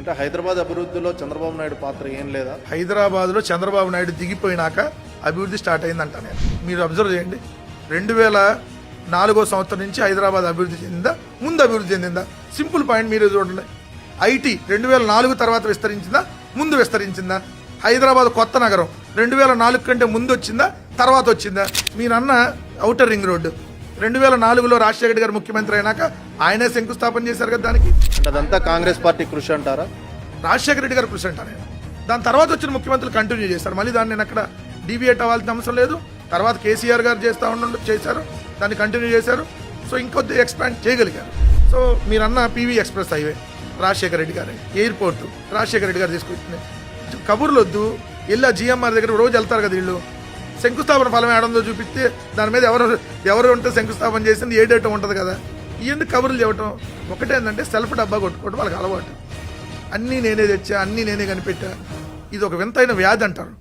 అంటే హైదరాబాద్ అభివృద్ధిలో చంద్రబాబు నాయుడు పాత్ర ఏం లేదా? హైదరాబాద్లో చంద్రబాబు నాయుడు దిగిపోయినాక అభివృద్ధి స్టార్ట్ అయిందంట. నేను మీరు అబ్జర్వ్ చేయండి, 2004 సంవత్సరం నుంచి హైదరాబాద్ అభివృద్ధి చెందిందా, ముందు అభివృద్ధి చెందిందా? సింపుల్ పాయింట్ మీరు చూడండి. ఐటీ 2004 తర్వాత విస్తరించిందా, ముందు విస్తరించిందా? హైదరాబాద్ కొత్త నగరం 2004 కంటే ముందు వచ్చిందా, తర్వాత వచ్చిందా? మీరన్న ఔటర్ రింగ్ రోడ్డు 2004లో రాజశేఖర రెడ్డి గారు ముఖ్యమంత్రి అయినాక ఆయనే శంకుస్థాపన చేశారు కదా. దానికి అంటే అదంతా కాంగ్రెస్ పార్టీ కృషి అంటారా? రాజశేఖర రెడ్డి గారు కృషి అంటారు. దాని తర్వాత వచ్చిన ముఖ్యమంత్రులు కంటిన్యూ చేశారు. మళ్ళీ దాన్ని నేను అక్కడ డీవియేట్ అవ్వాల్సిన అవసరం లేదు. తర్వాత కేసీఆర్ గారు చేశారు, దాన్ని కంటిన్యూ చేశారు. సో ఇంకొద్ది ఎక్స్పాండ్ చేయగలిగారు. సో మీరన్న PV express highway Rajasekhara Reddy గారు, ఎయిర్పోర్టు రాజశేఖర రెడ్డి గారు తీసుకొచ్చింది. కబుర్లు వద్దు, ఇలా జిఎంఆర్ దగ్గర రోజు వెళ్తారు కదా వీళ్ళు, శంకుస్థాపన ఫలం ఏడందో చూపిస్తే దాని మీద ఎవరు ఉంటే శంకుస్థాపన చేసింది ఏ డేటా ఉంటుంది కదా. ఎందుకు కబుర్లు చెప్పటం? ఒకటేంటంటే సెల్ఫ్ డబ్బా కొట్టుకోవడం వాళ్ళకి అలవాటు. అన్నీ నేనే తెచ్చా, అన్నీ నేనే కనిపెట్టా. ఇది ఒక వింతైన వ్యాధి అంటారు.